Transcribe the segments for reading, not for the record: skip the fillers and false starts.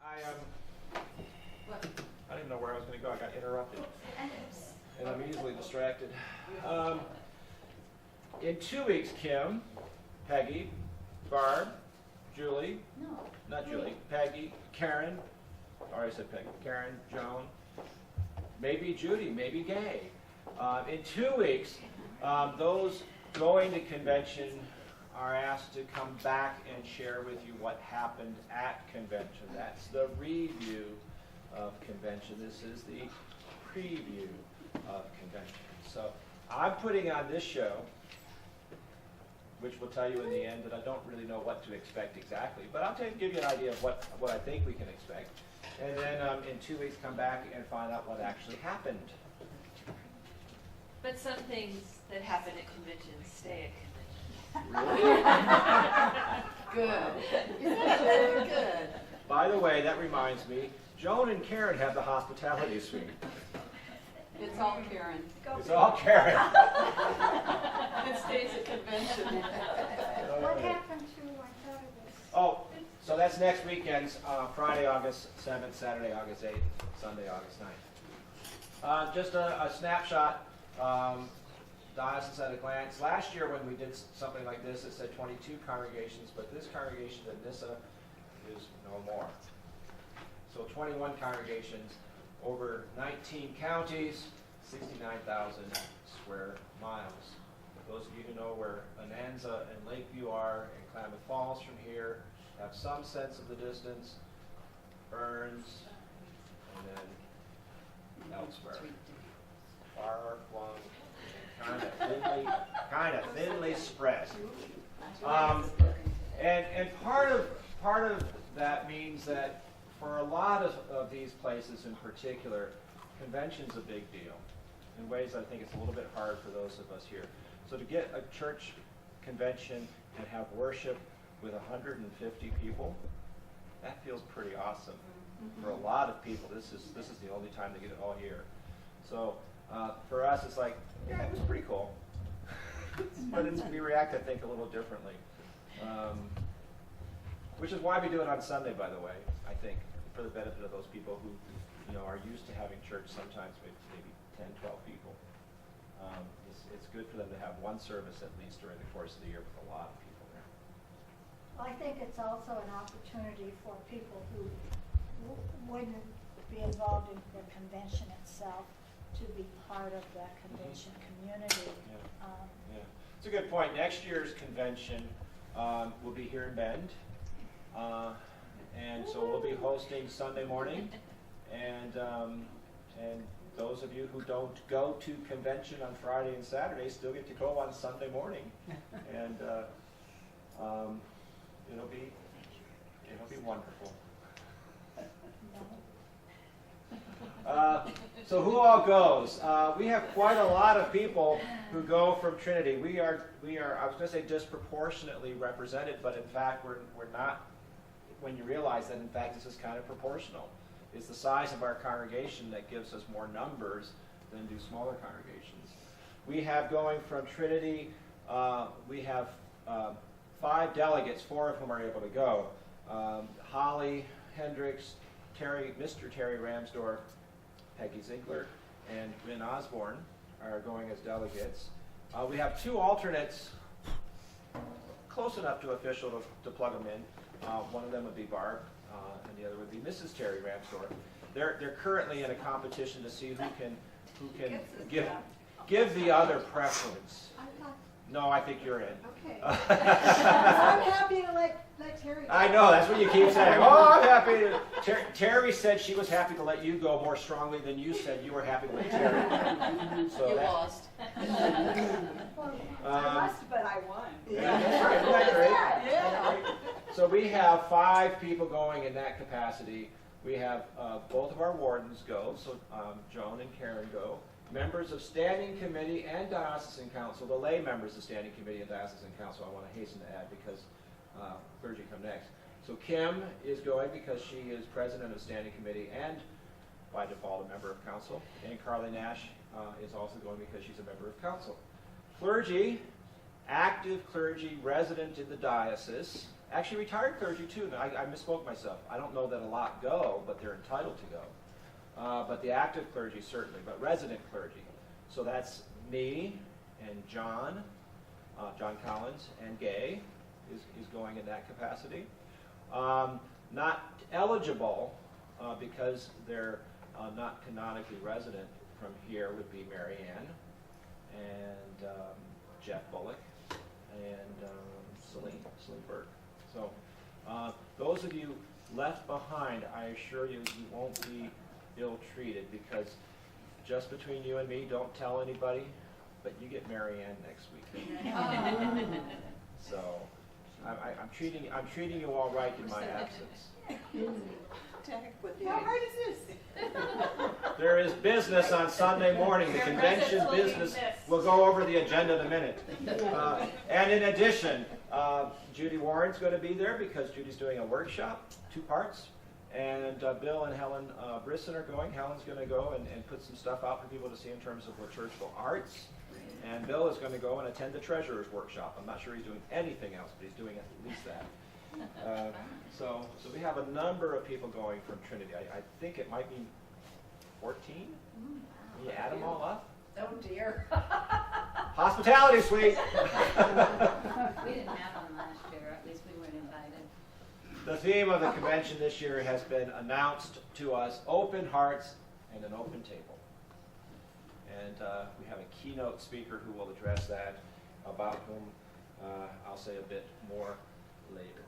I don't even know where I was going to go. I got interrupted. And I'm easily distracted. In 2 weeks, Kim, Peggy, Barb, Julie, not Julie, Peggy, Karen, I already said Peggy, Karen, Joan, maybe Judy, maybe Gay. In 2 weeks, those going to convention are asked to come back and share with you what happened at convention. That's the review of convention. This is the preview of convention. So I'm putting on this show, which will tell you in the end that I don't really know what to expect exactly, but I'll give you an idea of what I think we can expect. And then in 2 weeks, come back and find out what actually happened. But some things that happen at conventions stay at conventions. Really? Good. Good. By the way, that reminds me, Joan and Karen have the hospitality suite. It's all Karen. It's all Karen. It stays at convention. What happened to, I thought it was. Oh, so that's next weekend's Friday, August 7th, Saturday, August 8th, Sunday, August 9th. Just a snapshot, diocese at a glance. Last year when we did something like this, it said 22 congregations, but this congregation at Nyssa is no more. So 21 congregations, over 19 counties, 69,000 square miles. Those of you who know where Ananza and Lakeview are and Klamath Falls from here have some sense of the distance. Burns, and then elsewhere. Far flung, kind of thinly spread. And part of that means that for a lot of these places in particular, convention's a big deal. In ways I think it's a little bit hard for those of us here. So to get a church convention and have worship with 150 people, that feels pretty awesome. For a lot of people, this is the only time they get it all year. So for us, it's like, yeah, it was pretty cool. But we react, I think, a little differently. Which is why we do it on Sunday, by the way, I think, for the benefit of those people who are used to having church sometimes with maybe 10, 12 people. It's good for them to have one service at least during the course of the year with a lot of people there. Well, I think it's also an opportunity for people who wouldn't be involved in the convention itself to be part of the convention community. Yeah. It's a good point. Next year's convention will be here in Bend. And so we'll be hosting Sunday morning. And those of you who don't go to convention on Friday and Saturday still get to go on Sunday morning. And it'll be wonderful. So who all goes? We have quite a lot of people who go from Trinity. We are I was going to say disproportionately represented, but in fact we're not. When you realize that in fact this is kind of proportional. It's the size of our congregation that gives us more numbers than do smaller congregations. We have going from Trinity, we have 5 delegates, 4 of whom are able to go. Holly Hendricks, Mr. Terry Ramsdorf, Peggy Ziegler, and Lynn Osborne are going as delegates. We have 2 alternates, close enough to official to plug them in. One of them would be Barb, and the other would be Mrs. Terry Ramsdorf. They're currently in a competition to see who can give the other preference. No, I think you're in. Okay. I'm happy to let Terry go. I know, that's what you keep saying. Oh, I'm happy to. Terry said she was happy to let you go more strongly than you said you were happy to let Terry go. So You lost. Well, I lost, but I won. Yeah, that's right. Isn't that great? Yeah. So we have 5 people going in that capacity. We have both of our wardens go, so Joan and Karen go. Members of Standing Committee and Diocesan Council, the lay members of Standing Committee and Diocesan Council, I want to hasten to add because clergy come next. So Kim is going because she is president of Standing Committee and by default a member of council. And Carly Nash is also going because she's a member of council. Clergy, active clergy resident in the diocese, actually retired clergy too. I misspoke myself. I don't know that a lot go, but they're entitled to go. But the active clergy certainly, but resident clergy. So that's me and John Collins, and Gay is going in that capacity. Not eligible because they're not canonically resident from here would be Mary Ann and Jeff Bullock and Celine Burke. So those of you left behind, I assure you, you won't be ill-treated, because just between you and me, don't tell anybody, but you get Mary Ann next week. So I'm treating you all right in my absence. To heck with the How age. hard is this? There is business on Sunday morning. The Your convention presence will be business. missed. We'll go over the agenda in a minute. And in addition, Judy Warren's going to be there because Judy's doing a workshop, 2 parts. And Bill and Helen Brisson are going. Helen's going to go and put some stuff out for people to see in terms of liturgical arts. And Bill is going to go and attend the treasurer's workshop. I'm not sure he's doing anything else, but he's doing at least that. So we have a number of people going from Trinity. I think it might be 14. Can you add them all up? Oh dear. Hospitality suite. We didn't have them last year, at least we weren't invited. The theme of the convention this year has been announced to us: open hearts and an open table. And we have a keynote speaker who will address that, about whom I'll say a bit more later.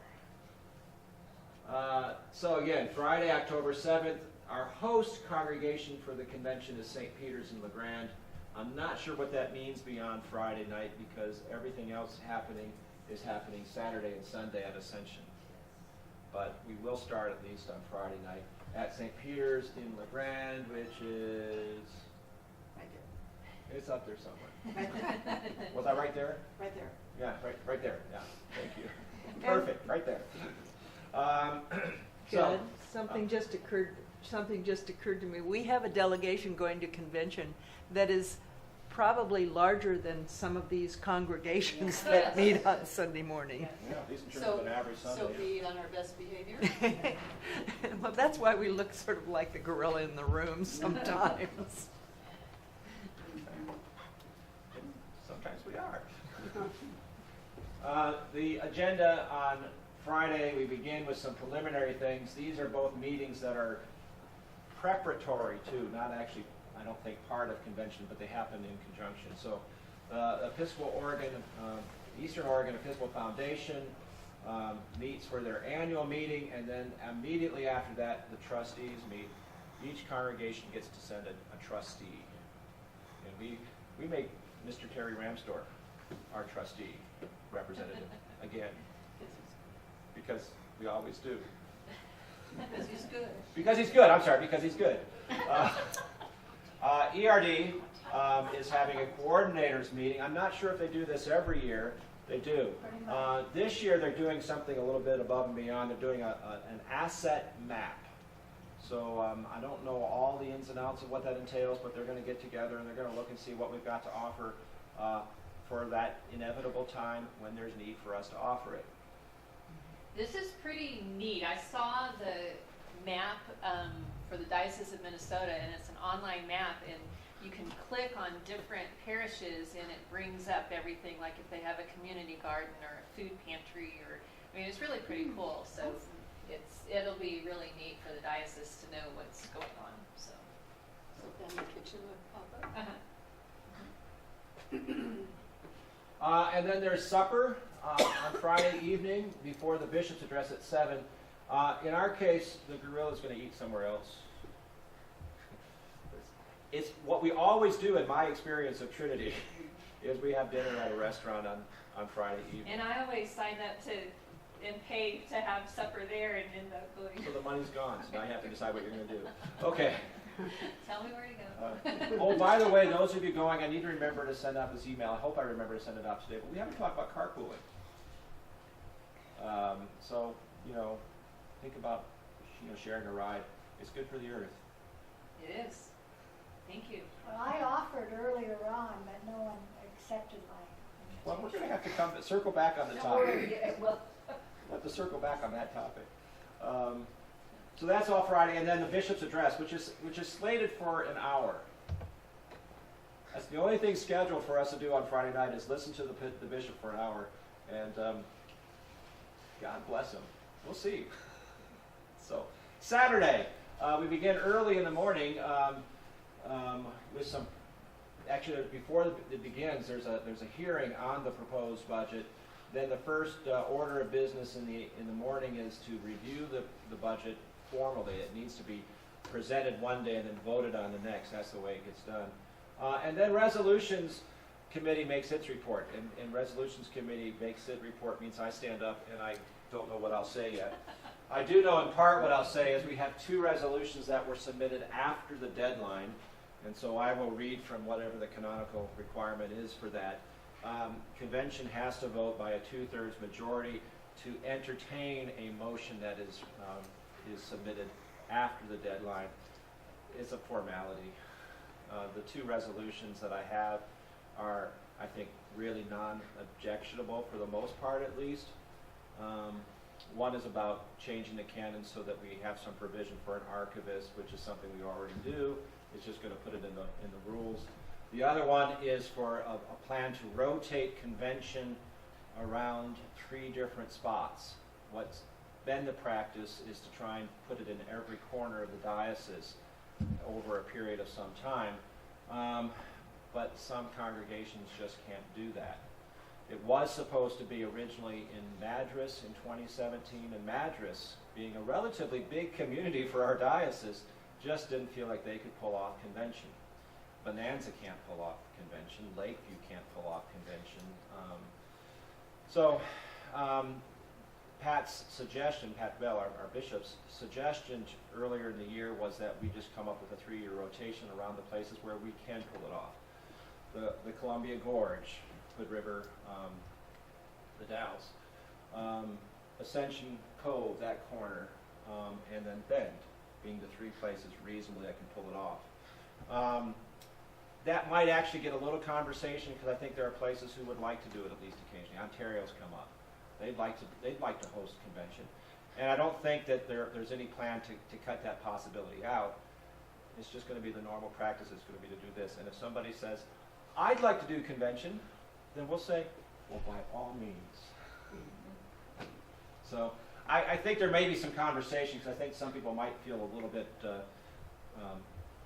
So again, Friday, October 7th, our host congregation for the convention is St. Peter's in LeGrand. I'm not sure what that means beyond Friday night, because everything else is happening Saturday and Sunday at Ascension. But we will start at least on Friday night at St. Peter's in LeGrand, which is, it's up there somewhere. Was I right there? Right there. Yeah, right there. Yeah, thank you. Perfect, right there. Good. Something just occurred to me. We have a delegation going to convention that is probably larger than some of these congregations that meet on Sunday morning. Yeah, at least in terms of an average Sunday. So be on our best behavior. Well, that's why we look sort of like the gorilla in the room sometimes. Sometimes we are. The agenda on Friday, we begin with some preliminary things. These are both meetings that are preparatory to, not actually, I don't think, part of convention, but they happen in conjunction. So Episcopal Oregon, Eastern Oregon Episcopal Foundation meets for their annual meeting, and then immediately after that, the trustees meet. Each congregation gets to send a trustee. And we make Mr. Terry Ramsdorf our trustee representative again, because we always do. Because he's good. Because he's good, I'm sorry, because he's good. ERD is having a coordinators meeting. I'm not sure if they do this every year. They do. This year they're doing something a little bit above and beyond. They're doing an asset map. So I don't know all the ins and outs of what that entails, but they're going to get together and they're going to look and see what we've got to offer for that inevitable time when there's need for us to offer it. This is pretty neat. I saw the map for the Diocese of Minnesota, and it's an online map, and you can click on different parishes, and it brings up everything, like if they have a community garden or a food pantry, or, I mean, it's really pretty cool. So it'll be really neat for the diocese to know what's going on. So. So then the kitchen would pop up. Uh-huh. And then there's supper on Friday evening before the bishop's address at 7. In our case, the gorilla's going to eat somewhere else. It's what we always do in my experience of Trinity, is we have dinner at a restaurant on Friday evening. And I always sign up and pay to have supper there and end up going. So the money's gone, so now you have to decide what you're going to do. Okay. Tell me where to go. Oh, by the way, those of you going, I need to remember to send out this email. I hope I remember to send it out today, but we haven't talked about carpooling. So, think about, sharing a ride. It's good for the earth. It is. Thank you. Well, I offered earlier on, but no one accepted my Well, we're invitation. going to have to circle back on the Don't topic. worry, yeah, well, We'll have to circle back on that topic. So that's all Friday, and then the bishop's address, which is slated for an hour. That's the only thing scheduled for us to do on Friday night is listen to the bishop for an hour, and God bless him. We'll see. So Saturday, we begin early in the morning with some. Actually, before it begins, there's a hearing on the proposed budget. Then the first order of business in the morning is to review the budget formally. It needs to be presented one day and then voted on the next. That's the way it gets done. And then resolutions committee makes its report. And resolutions committee makes its report means I stand up and I don't know what I'll say yet. I do know in part what I'll say is we have 2 resolutions that were submitted after the deadline. And so I will read from whatever the canonical requirement is for that. Convention has to vote by a 2/3 majority to entertain a motion that is submitted after the deadline. It's a formality. The 2 resolutions that I have are, I think, really non-objectionable for the most part, at least. One is about changing the canon so that we have some provision for an archivist, which is something we already do. It's just going to put it in the rules. The other one is for a plan to rotate convention around 3 different spots. What's been the practice is to try and put it in every corner of the diocese over a period of some time. But some congregations just can't do that. It was supposed to be originally in Madras in 2017, and Madras, being a relatively big community for our diocese, just didn't feel like they could pull off convention. Bonanza can't pull off convention. Lakeview can't pull off convention. Pat's suggestion, Pat Bell, our bishop's suggestion earlier in the year was that we just come up with a 3-year rotation around the places where we can pull it off. The Columbia Gorge, Hood River, the Dalles, Ascension Cove, that corner, and then Bend, being the 3 places reasonably that can pull it off. That might actually get a little conversation because I think there are places who would like to do it at least occasionally. Ontario's come up. They'd like to host a convention. And I don't think that there's any plan to cut that possibility out. It's just going to be the normal practice. It's going to be to do this. And if somebody says, I'd like to do convention, then we'll say, well, by all means. So I think there may be some conversation because I think some people might feel a little bit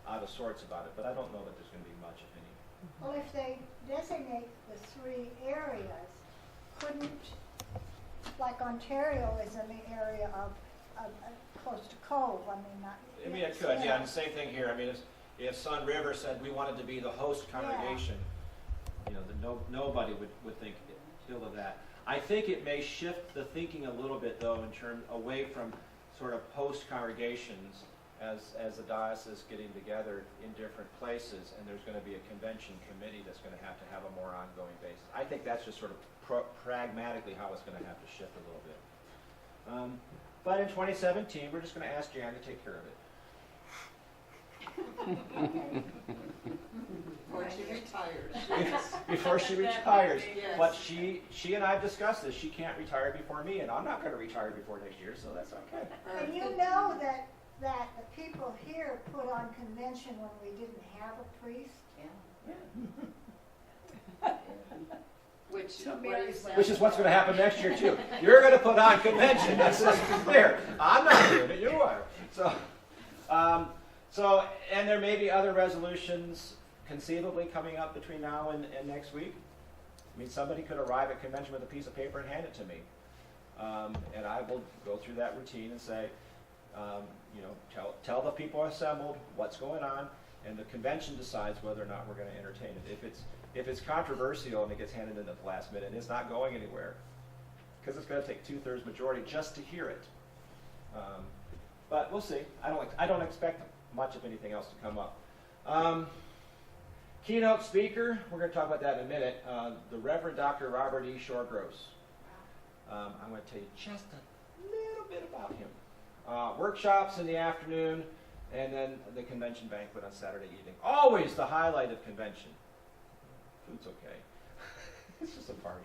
out of sorts about it, but I don't know that there's going to be much, if any. Well, if they designate the 3 areas, couldn't, like Ontario is in the area of close to Cove, I mean, It could, yeah, and the same thing here. I mean, if Sun River said we wanted to be the host congregation, then nobody would think ill of that. I think it may shift the thinking a little bit, though, in terms away from sort of host congregations as the diocese getting together in different places, and there's going to be a convention committee that's going to have a more ongoing basis. I think that's just sort of pragmatically how it's going to have to shift a little bit. But in 2017, we're just going to ask Jan to take care of it. before she retires. Before she retires. Yes. But she and I have discussed this. She can't retire before me, and I'm not going to retire before next year, so that's okay. And you know that the people here put on convention when we didn't have a priest. Which is what's going to happen next year, too. You're going to put on convention. That's clear. I'm not doing it. You are. So, and there may be other resolutions conceivably coming up between now and next week. I mean, somebody could arrive at convention with a piece of paper and hand it to me. And I will go through that routine and say, tell the people assembled what's going on, and the convention decides whether or not we're going to entertain it. If it's controversial and it gets handed in at the last minute, it's not going anywhere because it's going to take 2/3 majority just to hear it. But we'll see. I don't expect much of anything else to come up. Keynote speaker, we're going to talk about that in a minute. The Reverend Dr. Robert E. Shoregross. I'm going to tell you just a little bit about him. Workshops in the afternoon, and then the convention banquet on Saturday evening. Always the highlight of convention. Food's okay. It's just a party.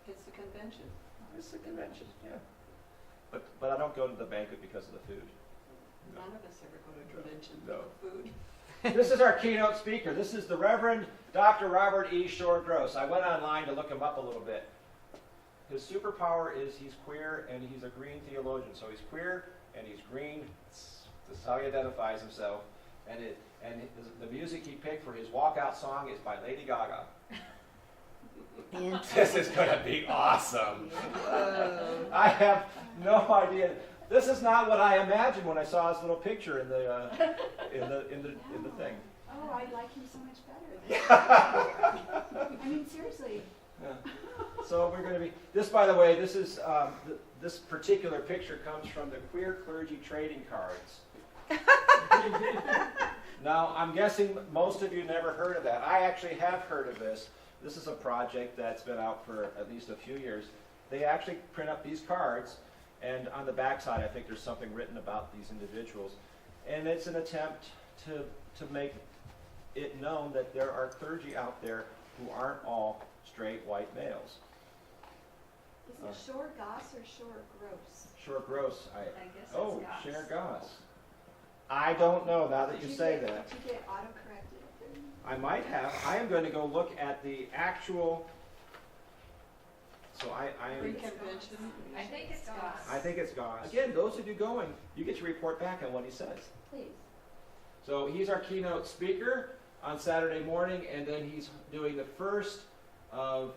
It's the convention. It's a convention, yeah. But I don't go to the banquet because of the food. No. None of us ever go to a convention No. for food. This is our keynote speaker. This is the Reverend Dr. Robert E. Shore Gross. I went online to look him up a little bit. His superpower is he's queer and he's a green theologian. So he's queer and he's green. That's how he identifies himself. And the music he picked for his walkout song is by Lady Gaga. This is going to be awesome. I have no idea. This is not what I imagined when I saw his little picture in the thing. Oh, I like him so much better. I mean, seriously. Yeah. So we're going to be. This, by the way, this is this particular picture comes from the Queer Clergy Trading Cards. Now, I'm guessing most of you never heard of that. I actually have heard of this. This is a project that's been out for at least a few years. They actually print up these cards, and on the backside, I think there's something written about these individuals. And it's an attempt to make it known that there are clergy out there who aren't all straight white males. Is it Shore Goss or Shore Gross? Shore Gross. I guess it's Oh, Goss. Cher Goss. I don't know now that you say that. Did you get auto-corrected? I might have. I am going to go look at the actual. So I am. Pre-convention. I think it's Goss. I think it's Goss. Again, those of you going, you get to report back on what he says. Please. So he's our keynote speaker on Saturday morning, and then he's doing the first of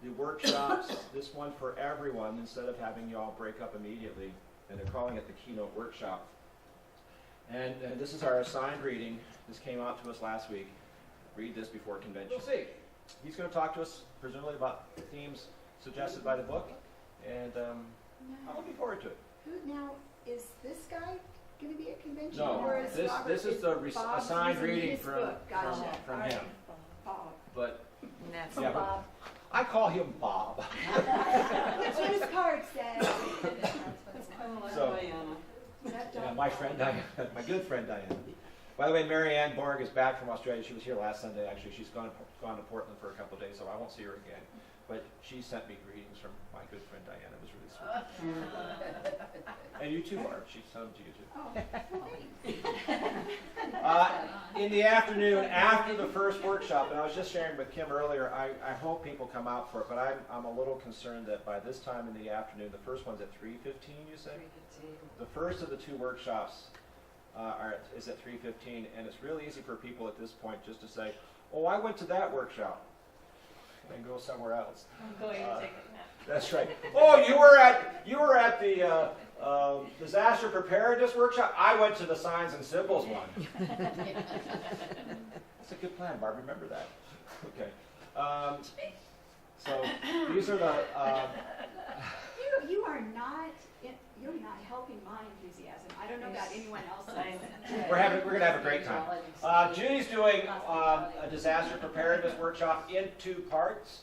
the workshops, this one for everyone, instead of having you all break up immediately, and they're calling it the keynote workshop. And this is our assigned reading. This came out to us last week. Read this before convention. We'll see. He's going to talk to us, presumably, about the themes suggested by the book, and I'm looking forward to it. Who now, is this guy going to be at convention? No, Or is Robert, this is the Bob's assigned using reading his from book? Gotcha. from All right. him. Bob. But And that's yeah, Bob. I call him Bob. That's what his card says. It's kind of like So- Diana. That Yeah, dog- my friend Diana, my good friend Diana. By the way, Mary Ann Borg is back from Australia. She was here last Sunday, actually. She's gone to Portland for a couple of days, so I won't see her again. But she sent me greetings from my good friend Diana. It was really sweet. And you too, Barb. She sent them to you too. Oh, thanks. In the afternoon, after the first workshop, and I was just sharing with Kim earlier, I hope people come out for it, but I'm a little concerned that by this time in the afternoon, the first one's at 3:15, you said? The first of the two workshops is at 3:15, and it's really easy for people at this point just to say, oh, I went to that workshop, and go somewhere else. I'm going to take a nap. That's right. Oh, you were at the disaster preparedness workshop. I went to the signs and symbols one. That's a good plan, Barb. Remember that. Okay. So these are the. You're not helping my enthusiasm. I don't know about anyone else's. We're gonna have a great time. Judy's doing a disaster preparedness workshop in 2 parts.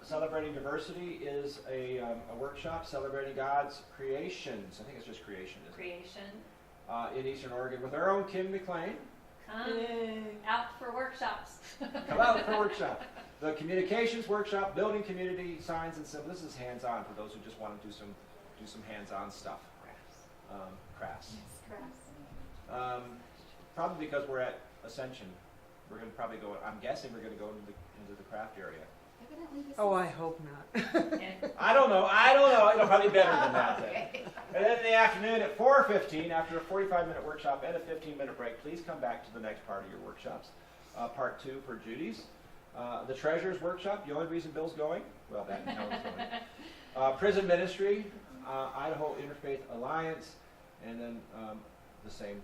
Celebrating Diversity is a workshop celebrating God's creations. I think it's just creation, isn't Creation. it? In Eastern Oregon with our own Kim McLean. Come out for workshops. Come out for a workshop. The communications workshop, building community signs and symbols. This is hands-on for those who just want to do some hands-on stuff. Crafts. Crafts. Probably because we're at Ascension, we're going to probably go. I'm guessing we're going to go into the craft area. Evidently this Oh, is- I hope not. I don't know. It'll probably be better than that then. And then in the afternoon at 4:15, after a 45-minute workshop and a 15-minute break, please come back to the next part of your workshops. Part 2 for Judy's. The Treasures Workshop, the only reason Bill's going, well, that and Helen's going. Prison Ministry, Idaho Interfaith Alliance, and then the same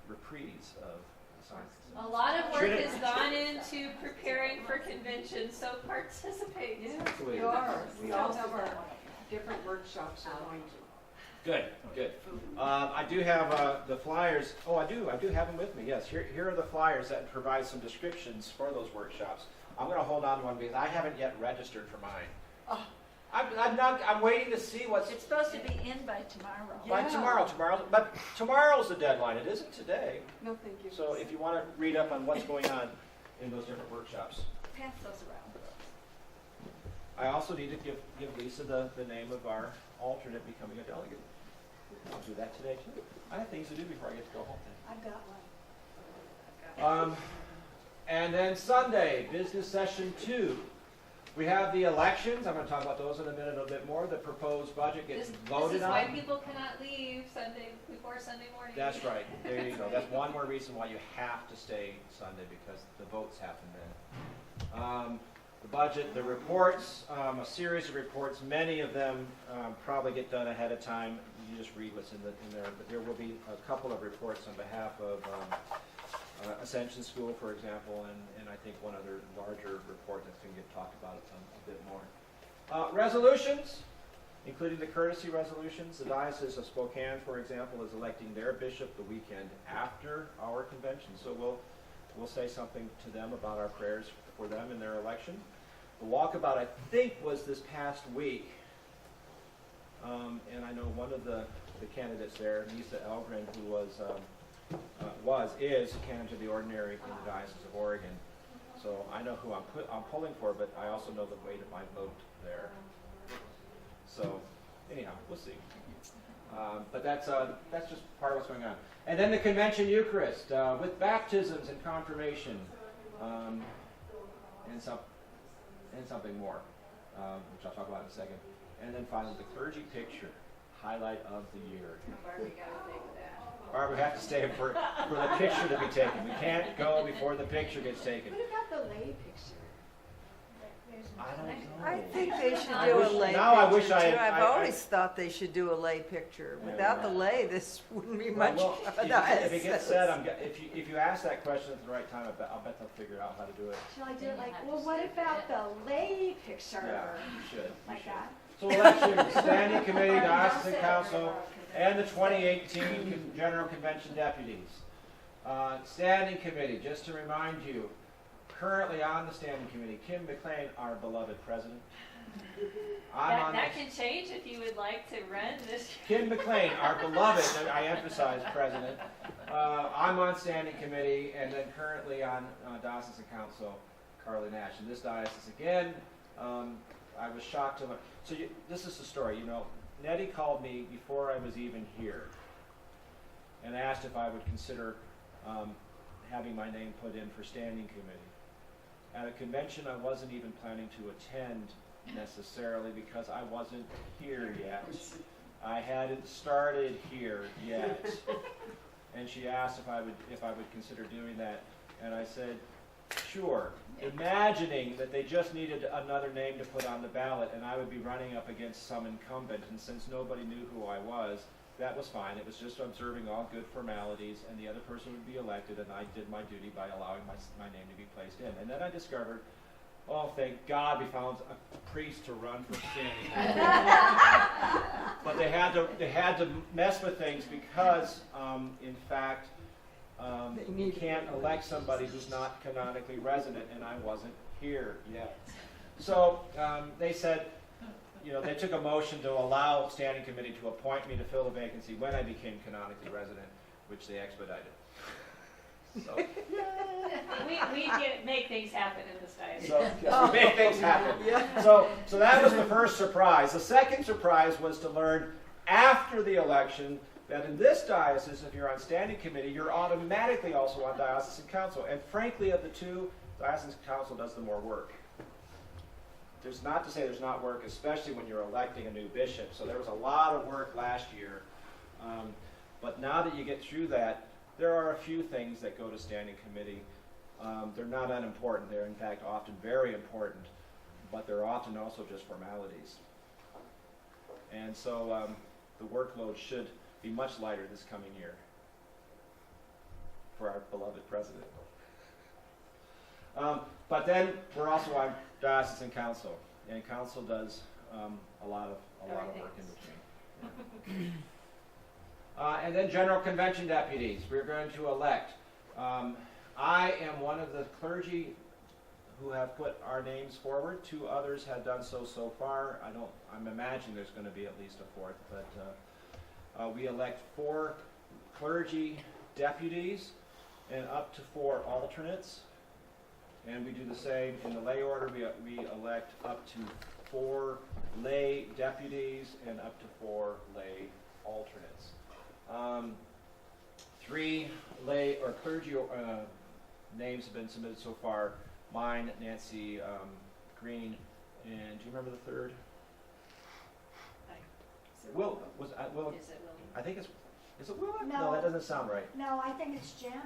reprise of the science. A lot of work Trinity. has gone into preparing for convention, so participate. Yeah, Absolutely. we are. We all have our different workshops we're going to. Good. I do have the flyers. Oh, I do have them with me. Yes, here are the flyers that provide some descriptions for those workshops. I'm going to hold on to one because I haven't yet registered for mine. Oh. I'm waiting to see what's It's supposed to be in by tomorrow. by tomorrow. But tomorrow's the deadline. It isn't today. No, thank you. So if you want to read up on what's going on in those different workshops. Pass those around. I also need to give Lisa the name of our alternate becoming a delegate. I'll do that today too. I have things to do before I get to go home. I've got one. And then Sunday, business session 2. We have the elections. I'm going to talk about those in a minute a bit more. The proposed budget gets This voted is on. why people cannot leave before Sunday morning. That's right. There you go. That's one more reason why you have to stay Sunday, because the votes happen then. The budget, the reports, a series of reports. Many of them probably get done ahead of time. You just read what's in there. But there will be a couple of reports on behalf of Ascension School, for example, and I think one other larger report that's going to get talked about a bit more. Resolutions, including the courtesy resolutions. The Diocese of Spokane, for example, is electing their bishop the weekend after our convention. So we'll say something to them about our prayers for them in their election. The walkabout, I think, was this past week. And I know one of the candidates there, Nisa Elgren, who is a candidate of the ordinary in the Diocese of Oregon. So I know who I'm pulling for, but I also know the weight of my vote there. So anyhow, we'll see. But that's just part of what's going on. And then the convention Eucharist with baptisms and confirmation, and something more, which I'll talk about in a second. And then finally, the clergy picture, highlight of the year. Barbie got to take that. Barbara, we have to stay for the picture to be taken. We can't go before the picture gets taken. What about the lay picture? I don't know. I think they should I do wish- a lay now I picture wish too. I- I've I- always thought they should do a lay picture. Yeah, Without the right. lay, this wouldn't be Well, much well, of a if it gets said, diocese. if you ask that question at the right time, I'll bet they'll figure out how to do it. Shall I do Then it you like, have well, to what stick about it. the lay picture? Yeah, you should. You Like should. that? So elections, standing committee, diocesan council, and the 2018 General Convention deputies. Standing committee, just to remind you, currently on the standing committee, Kim McLean, our beloved president. That can change if you would like to run this. Kim McLean, our beloved, and I emphasize president. I'm on standing committee, and then currently on diocesan council, Carly Nash. And this diocese again, I was shocked to learn. So this is the story. You know, Nettie called me before I was even here, and asked if I would consider having my name put in for standing committee. At a convention I wasn't even planning to attend necessarily because I wasn't here yet. I hadn't started here yet. And she asked if I would consider doing that, and I said, sure, imagining that they just needed another name to put on the ballot and I would be running up against some incumbent, and since nobody knew who I was, that was fine. It was just observing all good formalities, and the other person would be elected, and I did my duty by allowing my name to be placed in. And then I discovered, oh, thank God we found a priest to run for standing. But they had to mess with things because, in fact, you can't elect somebody who's not canonically resident, and I wasn't here yet. So they said, you know, they took a motion to allow standing committee to appoint me to fill the vacancy when I became canonically resident, which they expedited. So, We make things happen in this diocese. so yes, we make things happen. Yeah. So that was the first surprise. The second surprise was to learn after the election that in this diocese, if you're on standing committee, you're automatically also on diocesan council. And frankly, of the two, diocesan council does the more work. There's not to say there's not work, especially when you're electing a new bishop. So there was a lot of work last year. But now that you get through that, there are a few things that go to standing committee. They're not unimportant. They're in fact often very important, but they're often also just formalities. And so the workload should be much lighter this coming year for our beloved president. But then we're also on diocesan council, and council does a lot of work in between. And then general convention deputies, we're going to elect. I am one of the clergy who have put our names forward. Two others have done so far. I'm imagining there's going to be at least a fourth, but we elect 4 clergy deputies and up to 4 alternates. And we do the same in the lay order. We elect up to 4 lay deputies and up to 4 lay alternates. 3 lay or clergy names have been submitted so far. Mine, Nancy Green, and do you remember the third? Will, Will, Is it William? I think it's, is it Will? No. That doesn't sound right. No, I think it's Janet.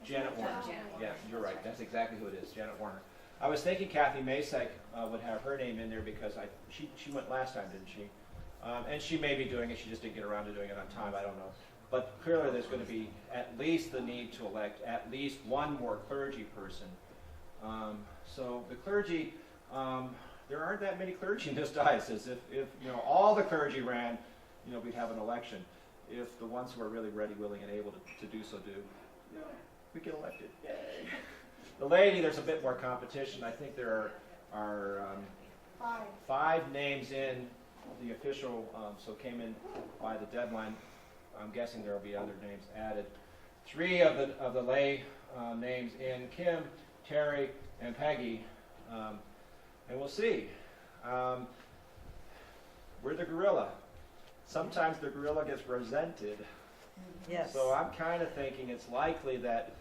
It's Janet not Warner. Janet Yeah, Warner. you're right. That's That's exactly who it is, Janet Warner. I was thinking Kathy Masek would have her name in there because she went last time, didn't she? And she may be doing it, she just didn't get around to doing it on time, I don't know. But clearly there's going to be at least the need to elect at least one more clergy person. So the clergy, there aren't that many clergy in this diocese. If all the clergy ran, we'd have an election. If the ones who are really ready, willing, and able to do so do, we get elected. Yay. The laity, there's a bit more competition. I think there are 5 names in the official, so came in by the deadline. I'm guessing there will be other names added. 3 of the lay names in: Kim, Terry, and Peggy. And we'll see. We're the gorilla. Sometimes the gorilla gets resented. Yes. So I'm kind of thinking it's likely that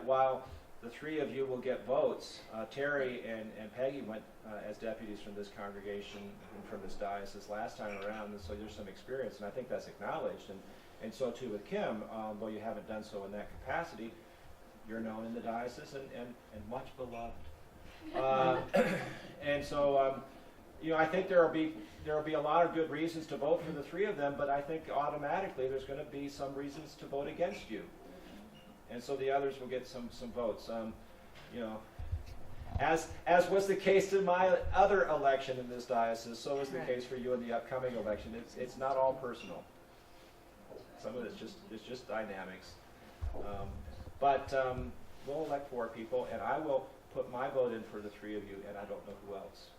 while the 3 of you will get votes, Terry and Peggy went as deputies from this congregation and from this diocese last time around, and so there's some experience, and I think that's acknowledged. And so too with Kim, though you haven't done so in that capacity, you're known in the diocese and much beloved. And so I think there will be a lot of good reasons to vote for the 3 of them, but I think automatically there's going to be some reasons to vote against you. And so the others will get some votes. As was the case in my other election in this diocese, so is the case for you in the upcoming election. It's not all personal. Some of it's just dynamics. But we'll elect 4 people, and I will put my vote in for the 3 of you, and I don't know who else.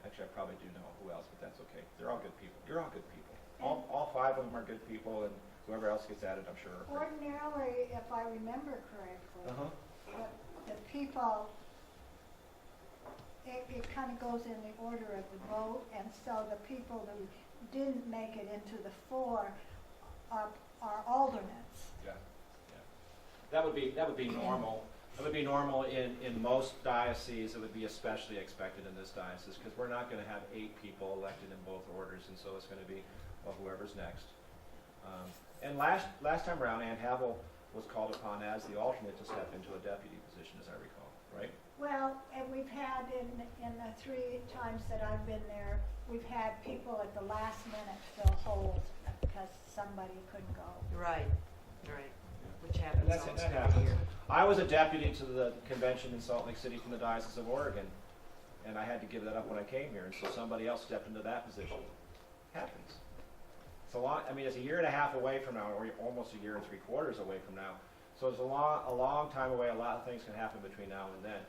Actually, I probably do know who else, but that's okay. They're all good people. You're all good people. All 5 of them are good people, and whoever else gets added, I'm sure. Ordinarily, if I remember correctly, Uh-huh. the people, it kind of goes in the order of the vote, and so the people who didn't make it into the 4 are alternates. Yeah. That would be normal. That would be normal in most dioceses. It would be especially expected in this diocese because we're not going to have 8 people elected in both orders, and so it's going to be whoever's next. And last time around, Ann Havel was called upon as the alternate to step into a deputy position, as I recall, right? Well, and we've had in the 3 times that I've been there, we've had people at the last minute fill holes because somebody couldn't go. Right. Which happens That almost happens. every year. I was a deputy to the convention in Salt Lake City from the Diocese of Oregon, and I had to give that up when I came here, and so somebody else stepped into that position. Happens. It's a year and a half away from now, or almost a year and 3/4 away from now. So it's a long time away. A lot of things can happen between now and then.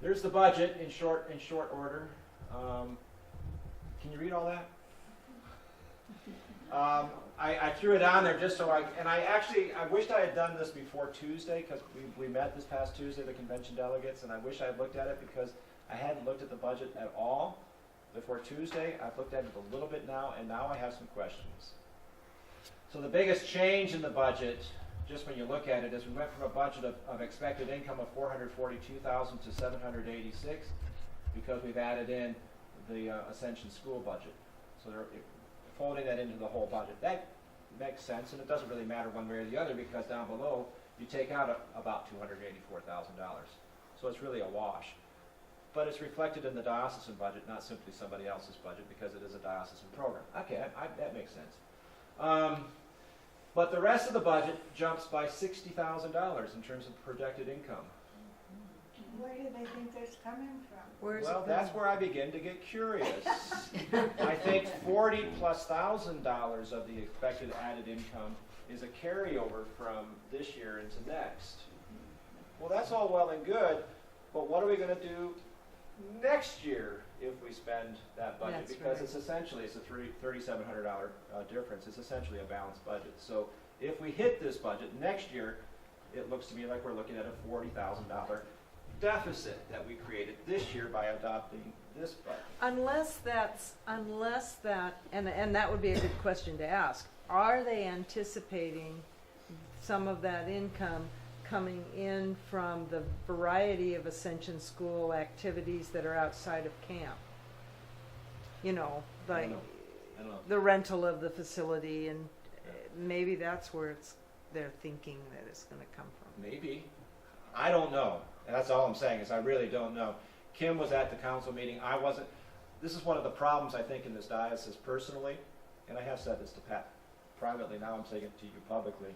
There's the budget in short order. Can you read all that? I threw it on there just so I wished I had done this before Tuesday because we met this past Tuesday, the convention delegates, and I wish I had looked at it because I hadn't looked at the budget at all before Tuesday. I've looked at it a little bit now, and now I have some questions. So the biggest change in the budget, just when you look at it, is we went from a budget of expected income of $442,000 to $786 because we've added in the Ascension School budget. So folding that into the whole budget. That makes sense, and it doesn't really matter one way or the other because down below you take out about $284,000. So it's really a wash. But it's reflected in the diocesan budget, not simply somebody else's budget because it is a diocesan program. Okay, that makes sense. But the rest of the budget jumps by $60,000 in terms of projected income. Where do they think that's coming from? Well, that's where I begin to get curious. I think $40,000+ of the expected added income is a carryover from this year into next. Well, that's all well and good, but what are we going to do next year if we spend that budget? That's because right. it's a $3,700 difference. It's essentially a balanced budget. So if we hit this budget next year, it looks to me like we're looking at a $40,000 deficit that we created this year by adopting this budget. Unless that, and that would be a good question to ask, are they anticipating some of that income coming in from the variety of Ascension School activities that are outside of camp? You know, I like don't know. I don't know. the rental of the facility, and maybe that's where they're thinking that it's gonna come from. Maybe. I don't know. And that's all I'm saying is I really don't know. Kim was at the council meeting. I wasn't. This is one of the problems I think in this diocese personally, and I have said this to Pat privately, now I'm saying it to you publicly.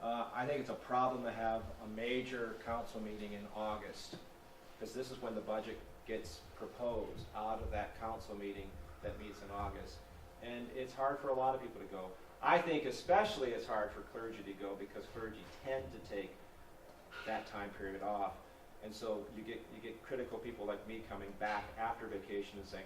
I think it's a problem to have a major council meeting in August, because this is when the budget gets proposed out of that council meeting that meets in August. And it's hard for a lot of people to go. I think especially it's hard for clergy to go because clergy tend to take that time period off. And so you get critical people like me coming back after vacation and saying,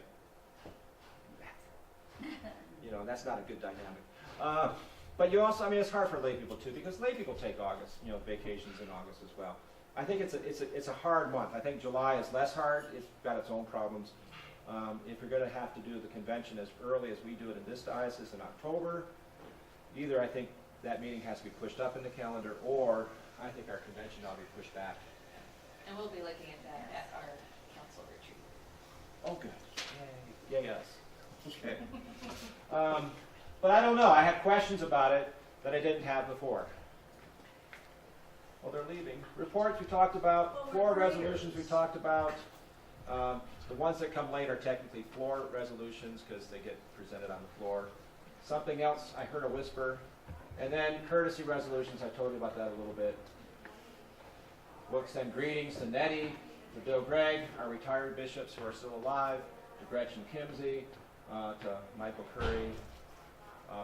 you know, that's not a good dynamic. But you also, I mean, it's hard for lay people too, because lay people take August, you know, vacations in August as well. I think it's a hard month. I think July is less hard. It's got its own problems. If you're going to have to do the convention as early as we do it in this diocese in October, either I think that meeting has to be pushed up in the calendar, or I think our convention ought to be pushed back. And we'll be looking at that at our council retreat. Oh, good. Yay. Yes. Okay. But I don't know. I have questions about it that I didn't have before. Well, they're leaving. Reports we talked about. Floor resolutions we talked about. The ones that come late are technically floor resolutions because they get presented on the floor. Something else, I heard a whisper. And then courtesy resolutions, I told you about that a little bit. We'll extend greetings to Nettie, to Bill Gregg, our retired bishops who are still alive, to Gretchen Kimsey, to Michael Curry.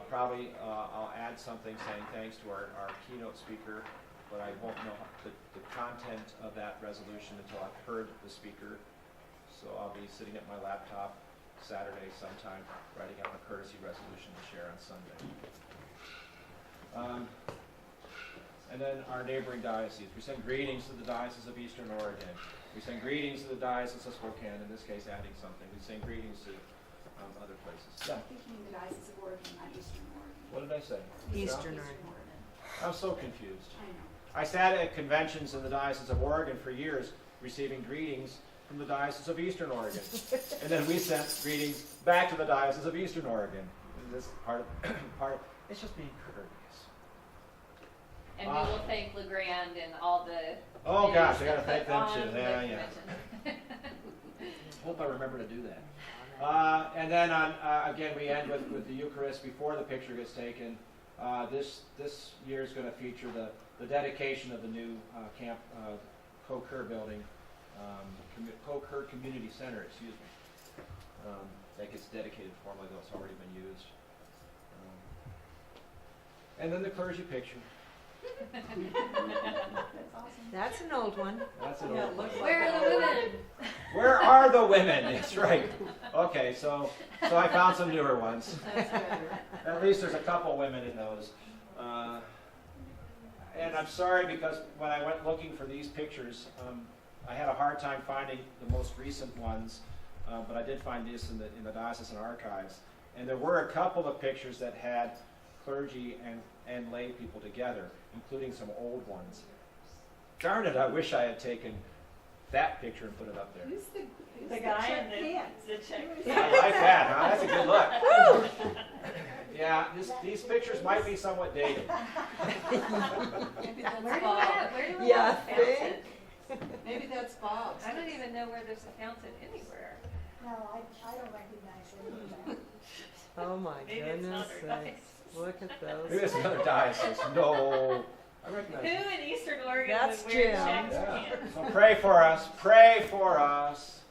Probably I'll add something saying thanks to our keynote speaker, but I won't know the content of that resolution until I've heard the speaker. So I'll be sitting at my laptop Saturday sometime writing out a courtesy resolution to share on Sunday. And then our neighboring dioceses. We send greetings to the Diocese of Eastern Oregon. We send greetings to the Diocese of Spokane, in this case adding something. We send greetings to other places. Yeah. I think you mean the Diocese of Oregon, not Eastern Oregon. What did I say? Eastern Eastern Oregon. Oregon. I'm so confused. I know. I sat at conventions in the Diocese of Oregon for years, receiving greetings from the Diocese of Eastern Oregon. And then we sent greetings back to the Diocese of Eastern Oregon. This part of it's just being courteous. And we will thank LeGrand and all the. Oh gosh, I committees gotta that thank put them on too. the Yeah. convention. Hope I remember to do that. And then again, we end with the Eucharist before the picture gets taken. This year is going to feature the dedication of the new camp Co-Cur building, Co-Cur Community Center, excuse me. That gets dedicated formally, though it's already been used. And then the clergy picture. That's awesome. That's an old one. That's an old one. Where are the women? Where are the women? That's right. Okay, so I found some newer ones. That's better. At least there's a couple women in those. And I'm sorry because when I went looking for these pictures, I had a hard time finding the most recent ones, but I did find this in the diocesan archives. And there were a couple of pictures that had clergy and lay people together, including some old ones. Darn it, I wish I had taken that picture and put it up there. Who's The guy in pants? the check. I like that, huh? That's a good look. Yeah, these pictures might be somewhat dated. Maybe that's Where do we Bob. have- Where do we Yeah, have a fountain? Maybe that's Bob's. I don't even know where there's a fountain anywhere. No, I don't recognize it either. Oh my Maybe it's not goodness our sakes. Look at Maybe those. it's another diocese. No. I Who recognize it. in Eastern Oregon That's would wear Jim. checks Yeah. pants? So pray for us. Pray for us.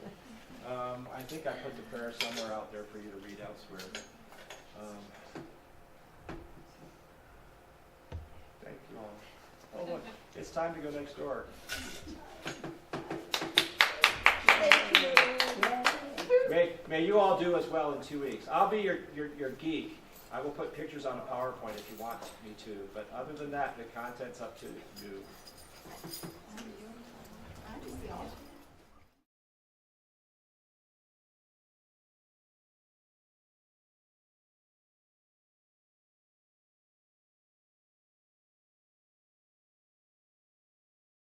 I think I put the prayer somewhere out there for you to read elsewhere. Thank you all. Oh, look, it's time to go next door. May you all do as well in 2 weeks. I'll be your geek. I will put pictures on a PowerPoint if you want me to, but other than that, the content's up to you.